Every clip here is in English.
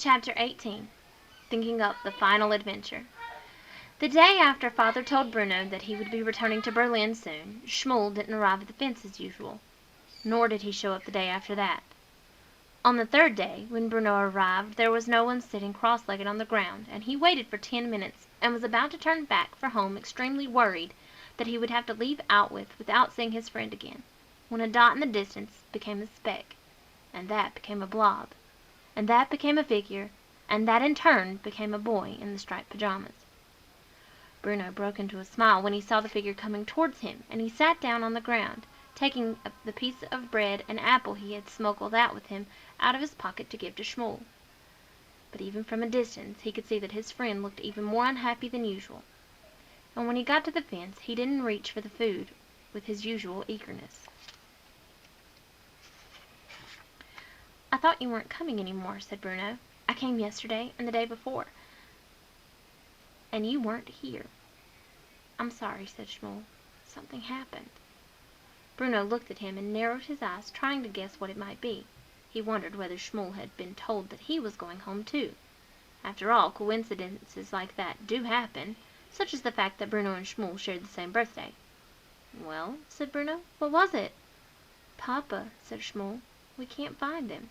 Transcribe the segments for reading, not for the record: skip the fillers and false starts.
Chapter 18. Thinking Up the Final Adventure. The day after Father told Bruno that he would be returning to Berlin soon, Schmoll didn't arrive at the fence as usual, nor did he show up the day after that. On the third day, when Bruno arrived, there was no one sitting cross-legged on the ground, and he waited for 10 minutes, and was about to turn back for home extremely worried that he would have to leave Outwith without seeing his friend again, when a dot in the distance became a speck, and that became a blob, and that became a figure, and that in turn became a boy in the striped pajamas. Bruno broke into a smile when he saw the figure coming towards him, and he sat down on the ground, taking the piece of bread and apple he had smuggled out with him out of his pocket to give to Schmoll. But even from a distance he could see that his friend looked even more unhappy than usual, and when he got to the fence he didn't reach for the food with his usual eagerness. "I thought you weren't coming any more," said Bruno. "I came yesterday and the day before, and you weren't here." "I'm sorry," said Schmoll. "Something happened." Bruno looked at him and narrowed his eyes, trying to guess what it might be. He wondered whether Schmoll had been told that he was going home too. After all, coincidences like that do happen, such as the fact that Bruno and Schmoll shared the same birthday. "Well," said Bruno, "what was it?" "Papa," said Schmoll, "we can't find him."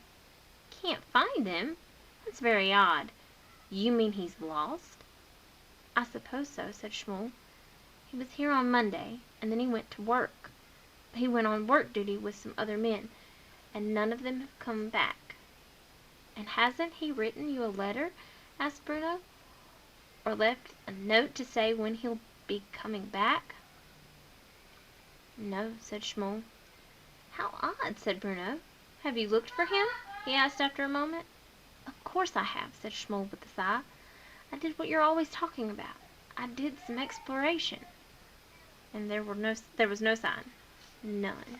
"Can't find him? That's very odd. You mean he's lost?" "I suppose so," said Schmoll. "He was here on Monday, and then he went to work. He went on work duty with some other men, and none of them have come back." "And hasn't he written you a letter?" asked Bruno. "Or left a note to say when he'll be coming back?" "No," said Schmoll. "How odd," said Bruno. "Have you looked for him?" he asked after a moment. "Of course I have," said Schmoll with a sigh. "I did what you're always talking about. I did some exploration." And there was no sign. None.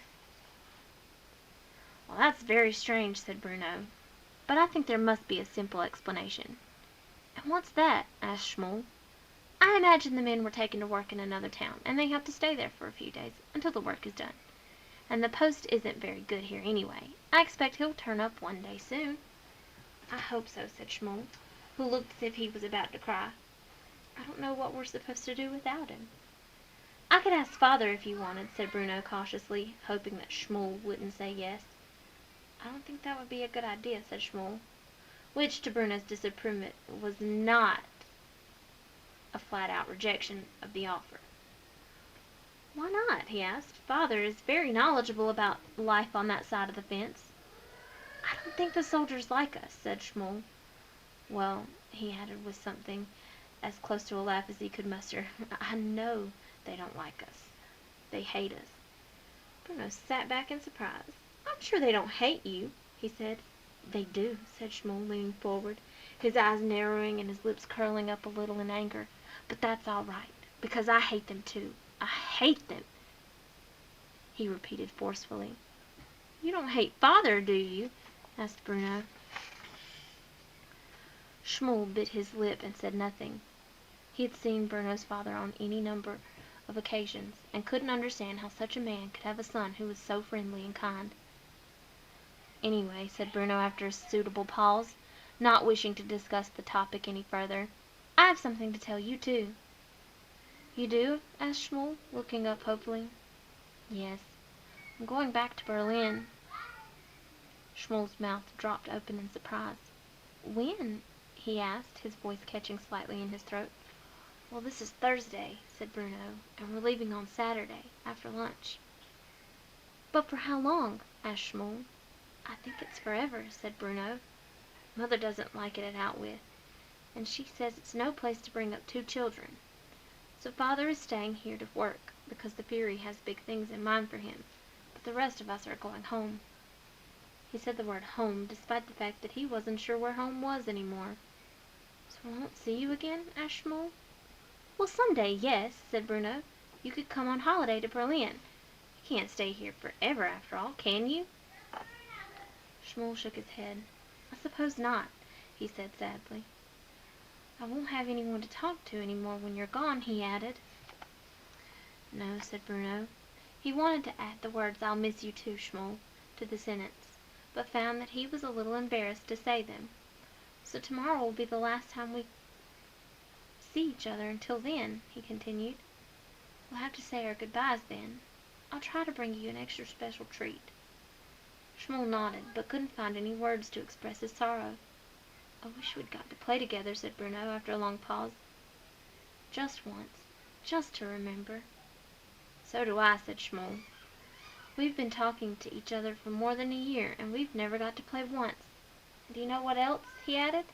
"Well, that's very strange," said Bruno. "But I think there must be a simple explanation." "And what's that?" asked Schmoll. "I imagine the men were taken to work in another town, and they have to stay there for a few days, until the work is done. And the post isn't very good here anyway. I expect he'll turn up one day soon." "I hope so," said Schmoll, who looked as if he was about to cry. "I don't know what we're supposed to do without him." "I could ask Father if you wanted," said Bruno cautiously, hoping that Schmoll wouldn't say yes. "I don't think that would be a good idea," said Schmoll, which to Bruno's disappointment was not a flat-out rejection of the offer. "Why not?" he asked. "Father is very knowledgeable about life on that side of the fence." "I don't think the soldiers like us," said Schmoll. "Well," he added with something as close to a laugh as he could muster, "I know they don't like us. They hate us." Bruno sat back in surprise. "I'm sure they don't hate you," he said. "They do," said Schmoll, leaning forward, his eyes narrowing and his lips curling up a little in anger. "But that's all right, because I hate them too. I hate them," he repeated forcefully. "You don't hate Father, do you?" asked Bruno. Schmoll bit his lip and said nothing. He had seen Bruno's father on any number of occasions, and couldn't understand how such a man could have a son who was so friendly and kind. "Anyway," said Bruno after a suitable pause, not wishing to discuss the topic any further, "I have something to tell you too." "You do?" asked Schmoll, looking up hopefully. "Yes. I'm going back to Berlin." Schmoll's mouth dropped open in surprise. "When?" he asked, his voice catching slightly in his throat. "Well, this is Thursday," said Bruno, "and we're leaving on Saturday, after lunch." "But for how long?" asked Schmoll. "I think it's forever," said Bruno. "Mother doesn't like it at Outwith, and she says it's no place to bring up two children. So Father is staying here to work, because the Fury has big things in mind for him, but the rest of us are going home." He said the word home, despite the fact that he wasn't sure where home was anymore. "So I won't see you again?" asked Schmoll. "Well, some day, yes," said Bruno. "You could come on holiday to Berlin. You can't stay here forever, after all, can you?" Schmoll shook his head. "I suppose not," he said sadly. "I won't have anyone to talk to any more when you're gone," he added. "No," said Bruno. He wanted to add the words, "I'll miss you too, Schmoll," to the sentence, but found that he was a little embarrassed to say them. So tomorrow will be the last time we see each other until then," he continued. "We'll have to say our goodbyes then. I'll try to bring you an extra special treat." Schmoll nodded, but couldn't find any words to express his sorrow. "I wish we'd got to play together," said Bruno after a long pause. "Just once. Just to remember." "So do I," said Schmoll. "We've been talking to each other for more than a year, and we've never got to play once. And do you know what else?" he added.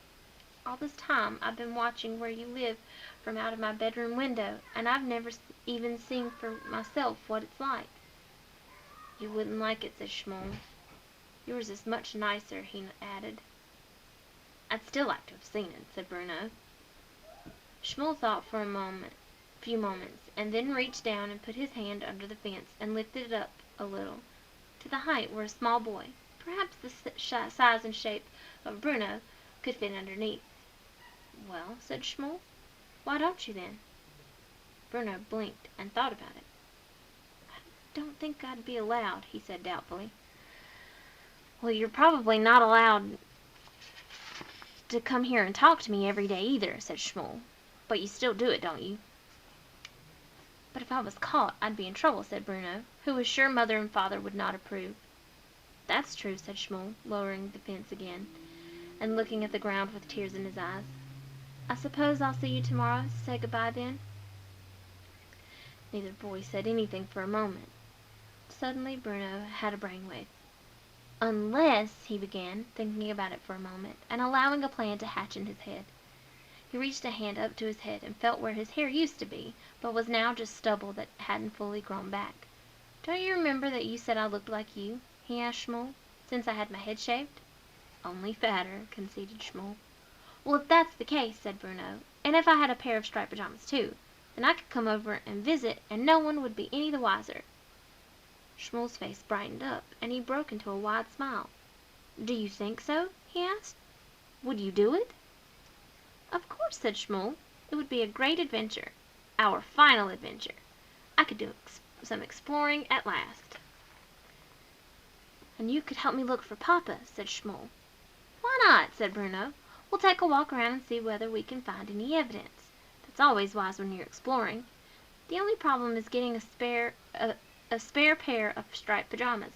"All this time I've been watching where you live from out of my bedroom window, and I've never even seen for myself what it's like." "You wouldn't like it," said Schmoll. "Yours is much nicer," he added. "I'd still like to have seen it," said Bruno. Schmoll thought for a few moments, and then reached down and put his hand under the fence and lifted it up a little, to the height where a small boy, perhaps the size and shape of Bruno, could fit underneath. "Well," said Schmoll, "why don't you then?" Bruno blinked and thought about it. "I don't think I'd be allowed," he said doubtfully. "Well, you're probably not allowed to come here and talk to me every day either," said Schmoll. "But you still do it, don't you?" "But if I was caught, I'd be in trouble," said Bruno, who was sure Mother and Father would not approve. "That's true," said Schmoll, lowering the fence again, and looking at the ground with tears in his eyes. "I suppose I'll see you tomorrow to say good-bye then?" Neither boy said anything for a moment. Suddenly Bruno had a brainwave. "Unless," he began, thinking about it for a moment, and allowing a plan to hatch in his head. He reached a hand up to his head and felt where his hair used to be, but was now just stubble that hadn't fully grown back. "Don't you remember that you said I looked like you?" he asked Schmoll, "since I had my head shaved?" "Only fatter," conceded Schmoll. "Well, if that's the case," said Bruno, "and if I had a pair of striped pajamas too, then I could come over and visit and no one would be any the wiser." Schmoll's face brightened up, and he broke into a wide smile. "Do you think so?" he asked. "Would you do it?" "Of course," said Schmoll. "It would be a great adventure. Our final adventure. I could do some exploring at last." "And you could help me look for Papa," said Schmoll. "Why not?" said Bruno. "We'll take a walk around and see whether we can find any evidence. That's always wise when you're exploring. The only problem is getting a spare pair of striped pajamas."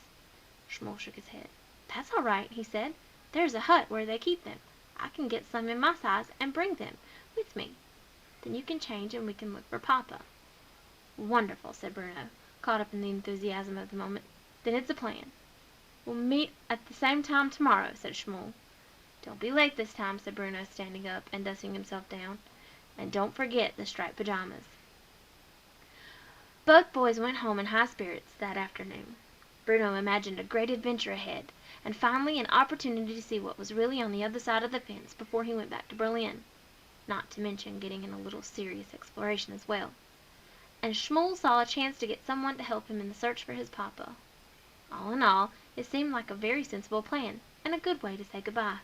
Schmoll shook his head. "That's all right," he said. "There's a hut where they keep them. I can get some in my size and bring them with me. Then you can change and we can look for Papa." "Wonderful," said Bruno, caught up in the enthusiasm of the moment. "Then it's a plan." "We'll meet at the same time tomorrow," said Schmoll. "Don't be late this time," said Bruno, standing up and dusting himself down. "And don't forget the striped pajamas." Both boys went home in high spirits that afternoon. Bruno imagined a great adventure ahead, and finally an opportunity to see what was really on the other side of the fence before he went back to Berlin, not to mention getting in a little serious exploration as well. And Schmoll saw a chance to get someone to help him in the search for his Papa. All in all, it seemed like a very sensible plan, and a good way to say goodbye.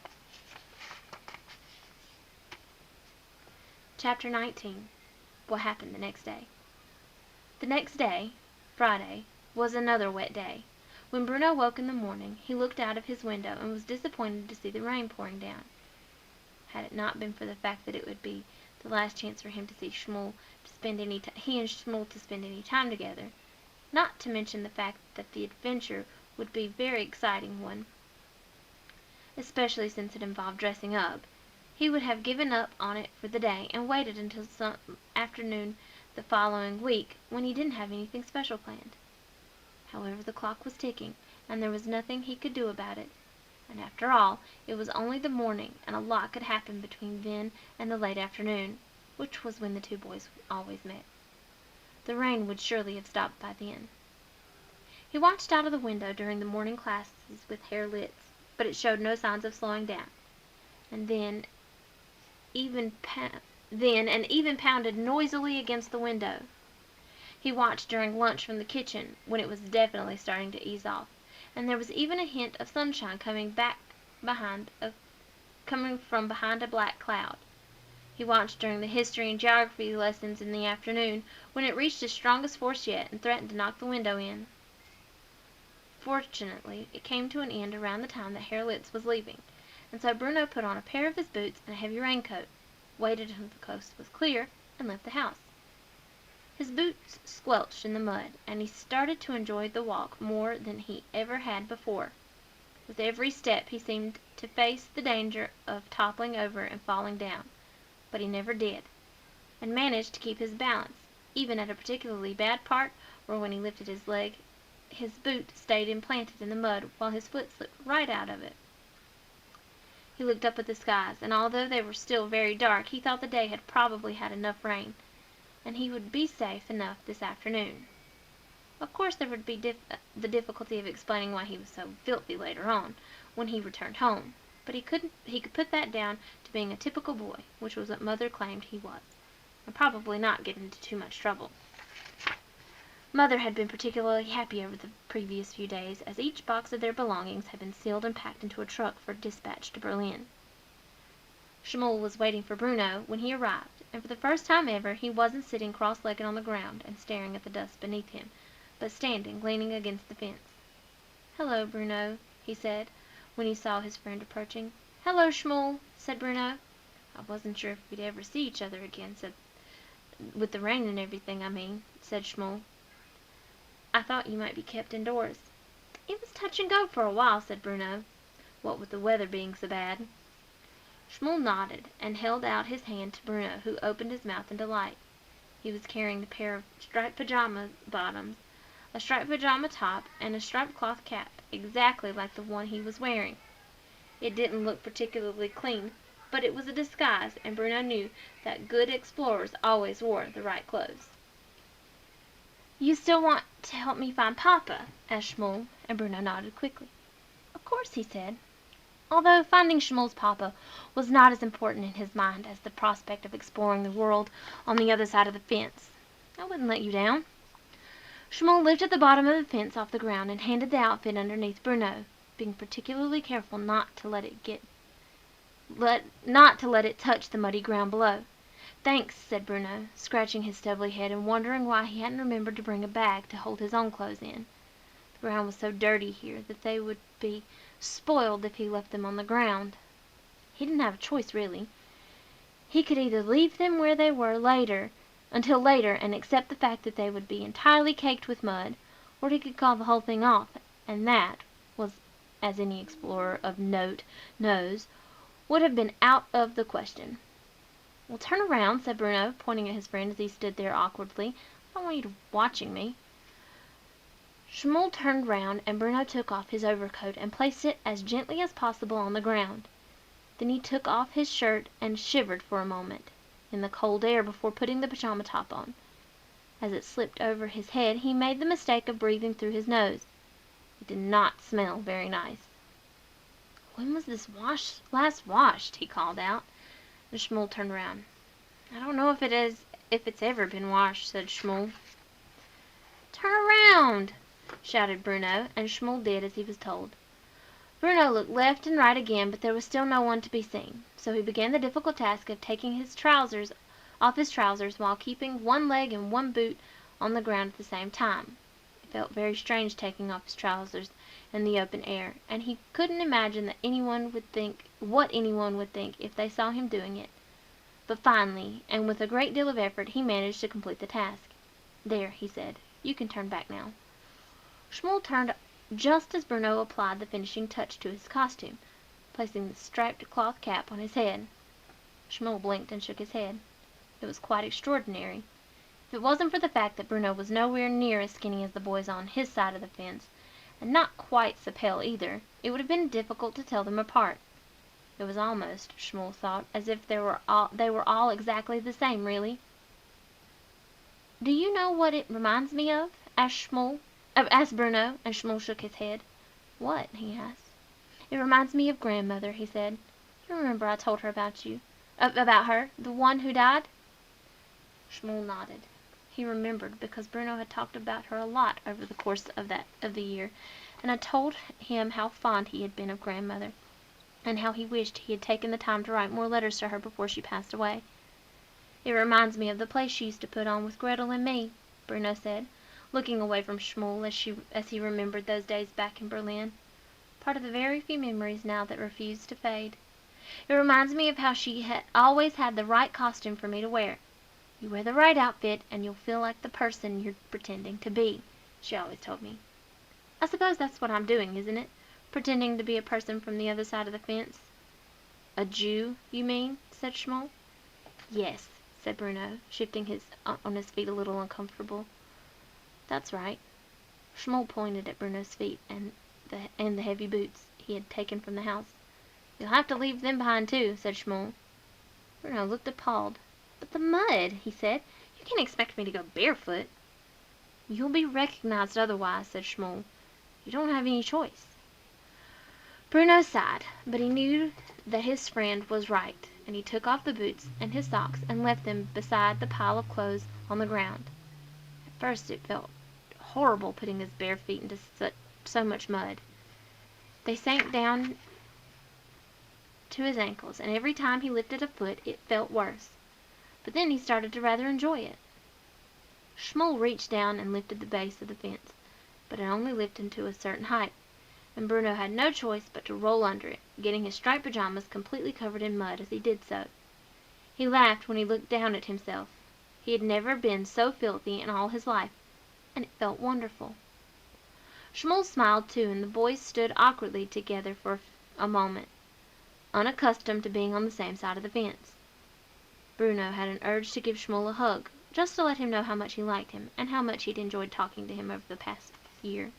Chapter 19. What happened the next day. The next day, Friday, was another wet day. When Bruno woke in the morning, he looked out of his window and was disappointed to see the rain pouring down. Had it not been for the fact that it would be the last chance for him to see Schmoll to spend any time together, not to mention the fact that the adventure would be a very exciting one, especially since it involved dressing up, he would have given up on it for the day and waited until some afternoon the following week, when he didn't have anything special planned. However, the clock was ticking, and there was nothing he could do about it. And after all, it was only the morning, and a lot could happen between then and the late afternoon, which was when the two boys always met. The rain would surely have stopped by then. He watched out of the window during the morning classes with Herr Litz, but it showed no signs of slowing down. And then and even pounded noisily against the window. He watched during lunch from the kitchen, when it was definitely starting to ease off, and there was even a hint of sunshine coming from behind a black cloud. He watched during the history and geography lessons in the afternoon, when it reached its strongest force yet and threatened to knock the window in. Fortunately, it came to an end around the time that Herr Litz was leaving, and so Bruno put on a pair of his boots and a heavy raincoat, waited until the coast was clear, and left the house. His boots squelched in the mud, and he started to enjoy the walk more than he ever had before. With every step he seemed to face the danger of toppling over and falling down, but he never did, and managed to keep his balance, even at a particularly bad part where when he lifted his leg his boot stayed implanted in the mud while his foot slipped right out of it. He looked up at the skies, and although they were still very dark, he thought the day had probably had enough rain, and he would be safe enough this afternoon. Of course there would be the difficulty of explaining why he was so filthy later on, when he returned home, but he could put that down to being a typical boy, which was what Mother claimed he was, and probably not get into too much trouble. Mother had been particularly happy over the previous few days, as each box of their belongings had been sealed and packed into a truck for dispatch to Berlin. Schmuel was waiting for Bruno when he arrived, and for the first time ever he wasn't sitting cross-legged on the ground and staring at the dust beneath him, but standing, leaning against the fence. "Hello, Bruno," he said, when he saw his friend approaching. "Hello, Schmuel," said Bruno. "I wasn't sure if we'd ever see each other again," "with the rain and everything, I mean," said Schmuel. "I thought you might be kept indoors." "It was touch and go for a while," said Bruno, "what with the weather being so bad." Schmuel nodded, and held out his hand to Bruno, who opened his mouth in delight. He was carrying a pair of striped pajama bottoms, a striped pajama top, and a striped cloth cap, exactly like the one he was wearing. It didn't look particularly clean, but it was a disguise, and Bruno knew that good explorers always wore the right clothes. "You still want to help me find Papa?" asked Schmuel, and Bruno nodded quickly. "Of course," he said, although finding Schmuel's papa was not as important in his mind as the prospect of exploring the world on the other side of the fence. "I wouldn't let you down." Schmuel lifted the bottom of the fence off the ground and handed the outfit underneath Bruno, being particularly careful not to let it touch the muddy ground below. "Thanks," said Bruno, scratching his stubbly head and wondering why he hadn't remembered to bring a bag to hold his own clothes in. The ground was so dirty here that they would be spoiled if he left them on the ground. He didn't have a choice, really. He could either leave them where they were until later and accept the fact that they would be entirely caked with mud, or he could call the whole thing off, and that was, as any explorer of note knows, would have been out of the question. "Well, turn around," said Bruno, pointing at his friend as he stood there awkwardly. "I don't want you watching me." Schmuel turned round, and Bruno took off his overcoat and placed it as gently as possible on the ground. Then he took off his shirt and shivered for a moment in the cold air before putting the pajama top on. As it slipped over his head he made the mistake of breathing through his nose. It did not smell very nice. "When was this last washed?" he called out, and Schmuel turned round. "I don't know if it's ever been washed," said Schmuel. "Turn around!" shouted Bruno, and Schmuel did as he was told. Bruno looked left and right again, but there was still no one to be seen, so he began the difficult task of taking off his trousers while keeping one leg and one boot on the ground at the same time. It felt very strange taking off his trousers in the open air, and he couldn't imagine what anyone would think if they saw him doing it. But finally, and with a great deal of effort, he managed to complete the task. "There," he said, "you can turn back now." Schmuel turned just as Bruno applied the finishing touch to his costume, placing the striped cloth cap on his head. Schmuel blinked and shook his head. It was quite extraordinary. If it wasn't for the fact that Bruno was nowhere near as skinny as the boys on his side of the fence, and not quite so pale either, it would have been difficult to tell them apart. It was almost, Schmuel thought, as if they were all exactly the same, really. "Do you know what it reminds me of?" asked Bruno, and Schmuel shook his head. "What?" he asked. "It reminds me of grandmother," he said. "You remember I told her about her, the one who died?" Schmuel nodded. He remembered, because Bruno had talked about her a lot over the course of the year, and had told him how fond he had been of grandmother, and how he wished he had taken the time to write more letters to her before she passed away. "It reminds me of the play she used to put on with Gretel and me," Bruno said, looking away from Schmuel as he remembered those days back in Berlin. part of the very few memories now that refuse to fade. It reminds me of how she had always had the right costume for me to wear. You wear the right outfit, and you'll feel like the person you're pretending to be, she always told me. I suppose that's what I'm doing, isn't it? Pretending to be a person from the other side of the fence. A Jew, you mean? Said Schmoll. Yes, said Bruno, shifting on his feet a little uncomfortable. That's right. Schmoll pointed at Bruno's feet and the heavy boots he had taken from the house. You'll have to leave them behind too, said Schmoll. Bruno looked appalled. But the mud, he said. You can't expect me to go barefoot. You'll be recognized otherwise, said Schmoll. You don't have any choice. Bruno sighed, but he knew that his friend was right, and he took off the boots and his socks and left them beside the pile of clothes on the ground. At first it felt horrible putting his bare feet into so much mud. They sank down to his ankles, and every time he lifted a foot it felt worse. But then he started to rather enjoy it. Schmoll reached down and lifted the base of the fence, but it only lifted to a certain height, and Bruno had no choice but to roll under it, getting his striped pajamas completely covered in mud as he did so. He laughed when he looked down at himself. He had never been so filthy in all his life, and it felt wonderful. Schmoll smiled too, and the boys stood awkwardly together for a moment, unaccustomed to being on the same side of the fence. Bruno had an urge to give Schmoll a hug, just to let him know how much he liked him, and how much he'd enjoyed talking to him over the past year.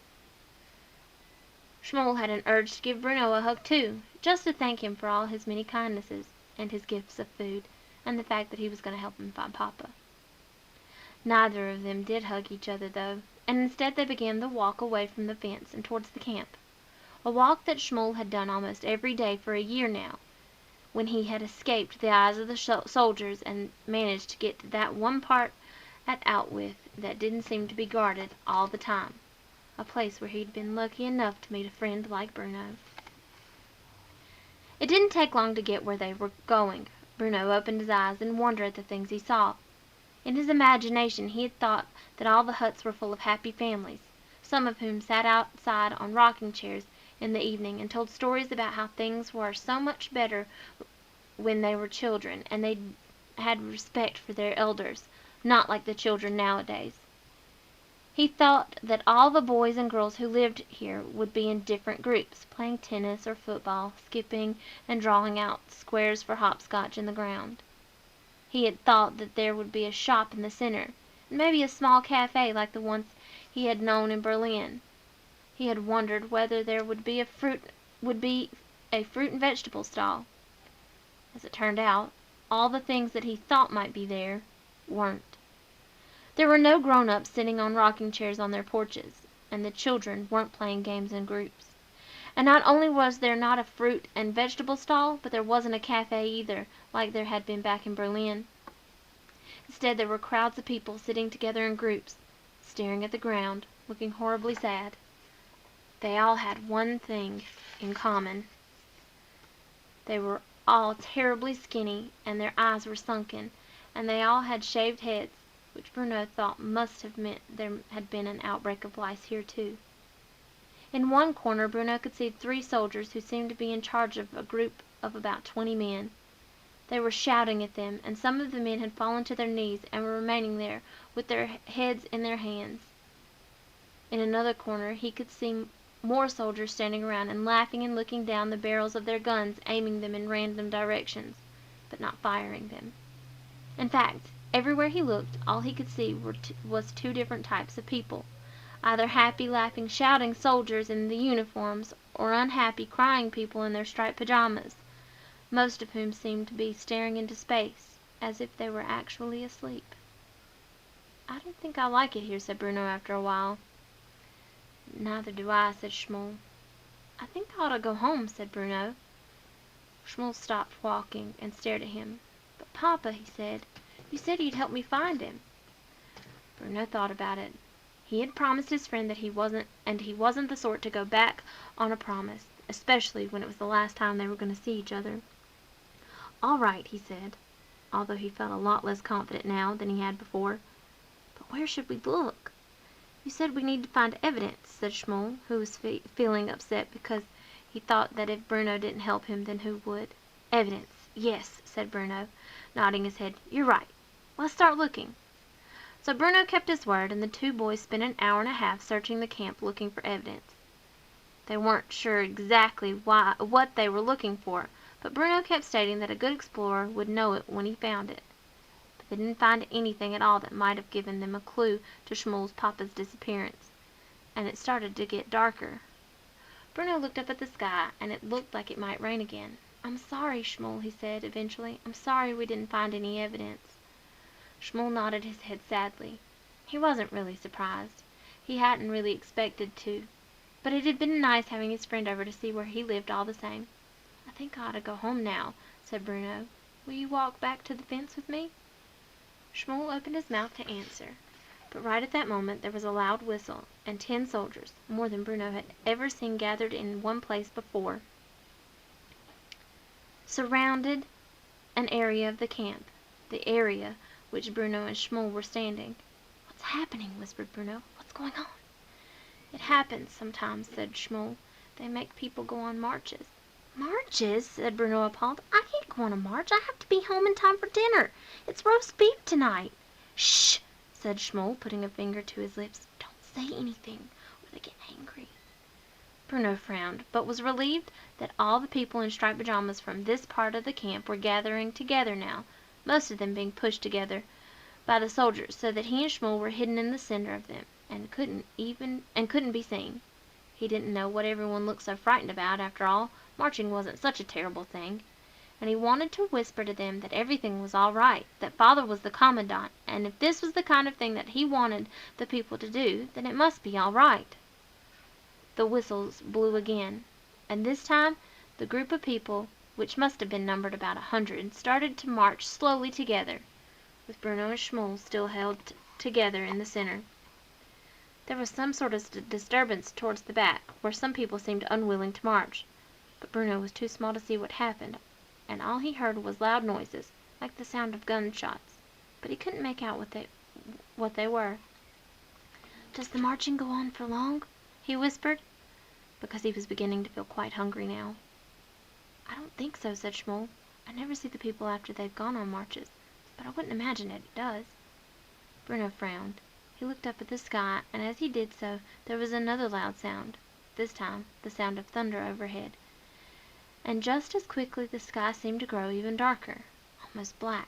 Schmoll had an urge to give Bruno a hug too, just to thank him for all his many kindnesses, and his gifts of food, and the fact that he was going to help him find Papa. Neither of them did hug each other, though, and instead they began the walk away from the fence and towards the camp, a walk that Schmoll had done almost every day for a year now, when he had escaped the eyes of the soldiers and managed to get to that one part at Outwith that didn't seem to be guarded all the time, a place where he'd been lucky enough to meet a friend like Bruno. It didn't take long to get where they were going. Bruno opened his eyes and wondered at the things he saw. In his imagination he had thought that all the huts were full of happy families, some of whom sat outside on rocking chairs in the evening and told stories about how things were so much better when they were children, and they had respect for their elders, not like the children nowadays. He thought that all the boys and girls who lived here would be in different groups, playing tennis or football, skipping, and drawing out squares for hopscotch in the ground. He had thought that there would be a shop in the center, and maybe a small cafe like the ones he had known in Berlin. He had wondered whether there would be a fruit and vegetable stall. As it turned out, all the things that he thought might be there weren't. There were no grown-ups sitting on rocking chairs on their porches, and the children weren't playing games in groups. And not only was there not a fruit and vegetable stall, but there wasn't a cafe either, like there had been back in Berlin. Instead, there were crowds of people sitting together in groups, staring at the ground, looking horribly sad. They all had one thing in common. They were all terribly skinny, and their eyes were sunken, and they all had shaved heads, which Bruno thought must have meant there had been an outbreak of lice here too. In one corner Bruno could see 3 soldiers who seemed to be in charge of a group of about 20 men. They were shouting at them, and some of the men had fallen to their knees and were remaining there with their heads in their hands. In another corner he could see more soldiers standing around and laughing and looking down the barrels of their guns, aiming them in random directions, but not firing them. In fact, everywhere he looked, all he could see was 2 different types of people, either happy, laughing, shouting soldiers in the uniforms, or unhappy, crying people in their striped pajamas, most of whom seemed to be staring into space, as if they were actually asleep. "I don't think I like it here," said Bruno after a while. "Neither do I," said Schmoll. "I think I ought to go home," said Bruno. Schmoll stopped walking and stared at him. "But Papa," he said, "you said you'd help me find him." Bruno thought about it. He had promised his friend that he wasn't the sort to go back on a promise, especially when it was the last time they were going to see each other. "All right," he said, although he felt a lot less confident now than he had before. "But where should we look?" "You said we need to find evidence," said Schmoll, who was feeling upset because He thought that if Bruno didn't help him, then who would? Evidence. Yes, said Bruno, nodding his head. You're right. Let's start looking. So Bruno kept his word, and the two boys spent an hour and a half searching the camp looking for evidence. They weren't sure exactly what they were looking for, but Bruno kept stating that a good explorer would know it when he found it. But they didn't find anything at all that might have given them a clue to Shmuel's papa's disappearance, and it started to get darker. Bruno looked up at the sky, and it looked like it might rain again. I'm sorry, Shmuel, he said eventually. I'm sorry we didn't find any evidence. Shmuel nodded his head sadly. He wasn't really surprised. He hadn't really expected to. But it had been nice having his friend over to see where he lived all the same. I think I ought to go home now, said Bruno. Will you walk back to the fence with me? Shmuel opened his mouth to answer. But right at that moment there was a loud whistle, and 10 soldiers, more than Bruno had ever seen gathered in one place before, surrounded an area of the camp, the area which Bruno and Shmuel were standing. What's happening? Whispered Bruno. What's going on? It happens sometimes, said Shmuel. They make people go on marches. Marches? Said Bruno, appalled. I can't go on a march. I have to be home in time for dinner. It's roast beef tonight. Shh, said Shmuel, putting a finger to his lips. Don't say anything, or they get angry. Bruno frowned, but was relieved that all the people in striped pajamas from this part of the camp were gathering together now, most of them being pushed together by the soldiers, so that he and Shmuel were hidden in the center of them, and couldn't be seen. He didn't know what everyone looked so frightened about. After all, marching wasn't such a terrible thing, and he wanted to whisper to them that everything was all right, that Father was the commandant, and if this was the kind of thing that he wanted the people to do, then it must be all right. The whistles blew again, and this time the group of people, which must have been numbered about 100, started to march slowly together, with Bruno and Shmuel still held together in the center. There was some sort of disturbance towards the back, where some people seemed unwilling to march, but Bruno was too small to see what happened, and all he heard was loud noises, like the sound of gunshots, but he couldn't make out what they were. Does the marching go on for long? He whispered, because he was beginning to feel quite hungry now. I don't think so, said Shmuel. I never see the people after they've gone on marches, but I wouldn't imagine it does. Bruno frowned. He looked up at the sky, and as he did so, there was another loud sound, this time the sound of thunder overhead. And just as quickly the sky seemed to grow even darker, almost black,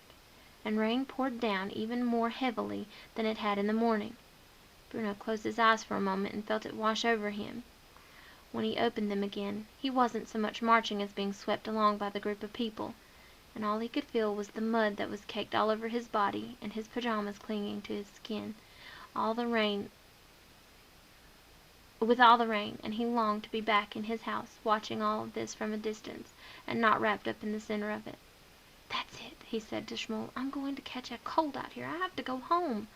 and rain poured down even more heavily than it had in the morning. Bruno closed his eyes for a moment and felt it wash over him. When he opened them again, he wasn't so much marching as being swept along by the group of people, and all he could feel was the mud that was caked all over his body and his pajamas clinging to his skin. With all the rain, and he longed to be back in his house, watching all of this from a distance, and not wrapped up in the center of it. That's it, he said to Shmuel. I'm going to catch a cold out here. I have to go home.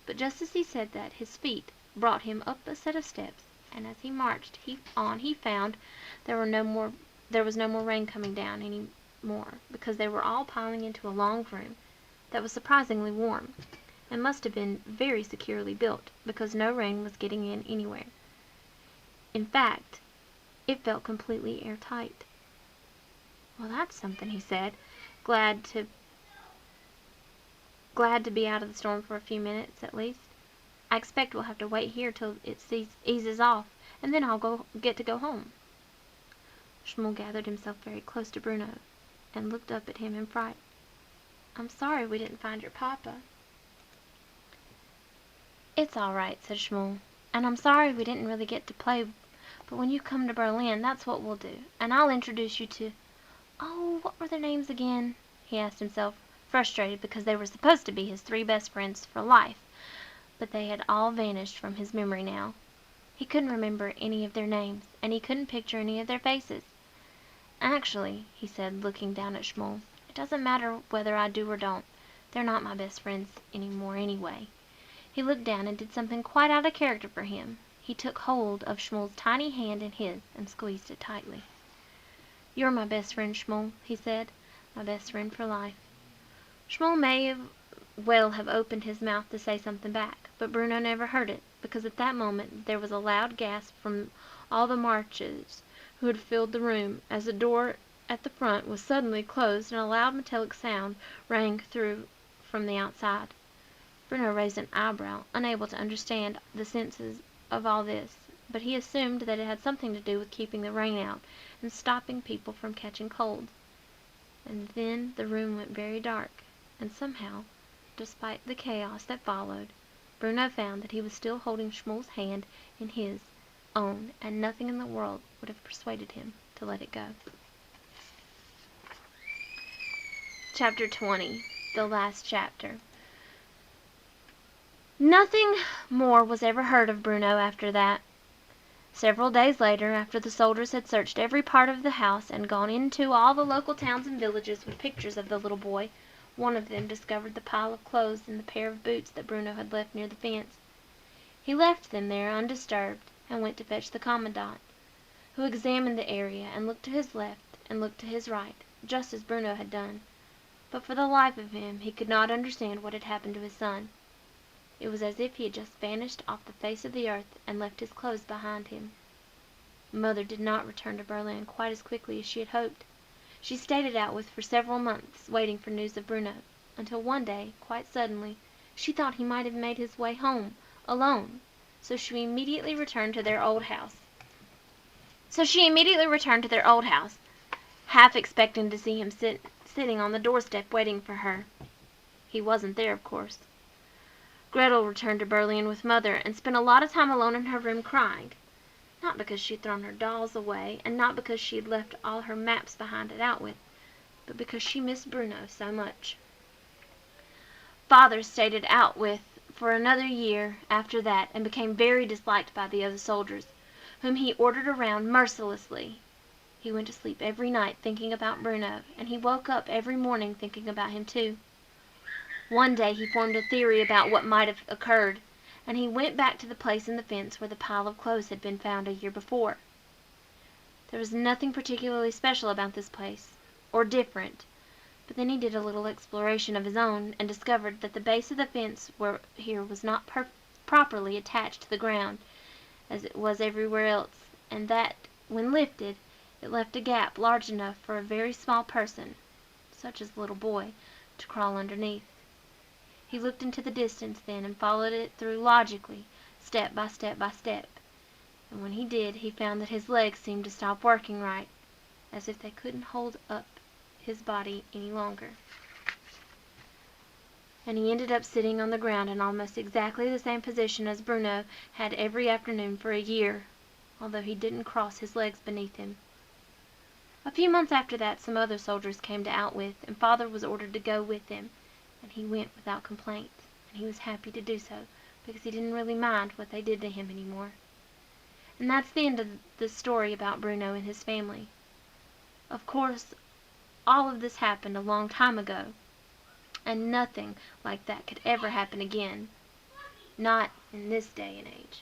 But just as he said that, his feet brought him up a set of steps, and as he marched he found there was no more rain coming down any more, because they were all piling into a long room that was surprisingly warm, and must have been very securely built, because no rain was getting in anywhere. In fact, it felt completely airtight. Well, that's something, he said, glad to be out of the storm for a few minutes at least. I expect we'll have to wait here till it eases off, and then I'll get to go home. Shmuel gathered himself very close to Bruno, and looked up at him in fright. I'm sorry we didn't find your papa. It's all right, said Shmuel, and I'm sorry we didn't really get to play, but when you come to Berlin, that's what we'll do, and I'll introduce you to... Oh, what were their names again? He asked himself, frustrated because they were supposed to be his 3 best friends for life, but they had all vanished from his memory now. He couldn't remember any of their names, and he couldn't picture any of their faces. Actually, he said, looking down at Shmuel, it doesn't matter whether I do or don't. They're not my best friends anymore anyway. He looked down and did something quite out of character for him. He took hold of Shmuel's tiny hand in his and squeezed it tightly. You're my best friend, Shmuel, he said, my best friend for life. Shmuel may well have opened his mouth to say something back, but Bruno never heard it, because at that moment there was a loud gasp from all the marchers who had filled the room, as the door at the front was suddenly closed and a loud metallic sound rang through from the outside. Bruno raised an eyebrow, unable to understand the sense of all this, but he assumed that it had something to do with keeping the rain out and stopping people from catching cold. And then the room went very dark, and somehow, despite the chaos that followed, Bruno found that he was still holding Schmoll's hand in his own, and nothing in the world would have persuaded him to let it go. Chapter 20. The Last Chapter. Nothing more was ever heard of Bruno after that. Several days later, after the soldiers had searched every part of the house and gone into all the local towns and villages with pictures of the little boy, one of them discovered the pile of clothes and the pair of boots that Bruno had left near the fence. He left them there undisturbed and went to fetch the commandant, who examined the area and looked to his left and looked to his right, just as Bruno had done. But for the life of him he could not understand what had happened to his son. It was as if he had just vanished off the face of the earth and left his clothes behind him. Mother did not return to Berlin quite as quickly as she had hoped. She stayed it out for several months, waiting for news of Bruno, until one day, quite suddenly, she thought he might have made his way home, alone, so she immediately returned to their old house, half expecting to see him sitting on the doorstep waiting for her. He wasn't there, of course. Gretel returned to Berlin with Mother and spent a lot of time alone in her room crying. Not because she had thrown her dolls away, and not because she had left all her maps behind it out with, but because she missed Bruno so much. Father stayed it out with for another year after that and became very disliked by the other soldiers, whom he ordered around mercilessly. He went to sleep every night thinking about Bruno, and he woke up every morning thinking about him too. One day he formed a theory about what might have occurred, and he went back to the place in the fence where the pile of clothes had been found a year before. There was nothing particularly special about this place, or different, but then he did a little exploration of his own and discovered that the base of the fence here was not properly attached to the ground, as it was everywhere else, and that, when lifted, it left a gap large enough for a very small person, such as the little boy, to crawl underneath. He looked into the distance then and followed it through logically, step by step by step, and when he did he found that his legs seemed to stop working right, as if they couldn't hold up his body any longer. And he ended up sitting on the ground in almost exactly the same position as Bruno had every afternoon for a year, although he didn't cross his legs beneath him. A few months after that some other soldiers came to Outwith, and Father was ordered to go with them, and he went without complaint, and he was happy to do so, because he didn't really mind what they did to him anymore. And that's the end of the story about Bruno and his family. Of course, all of this happened a long time ago, and nothing like that could ever happen again, not in this day and age.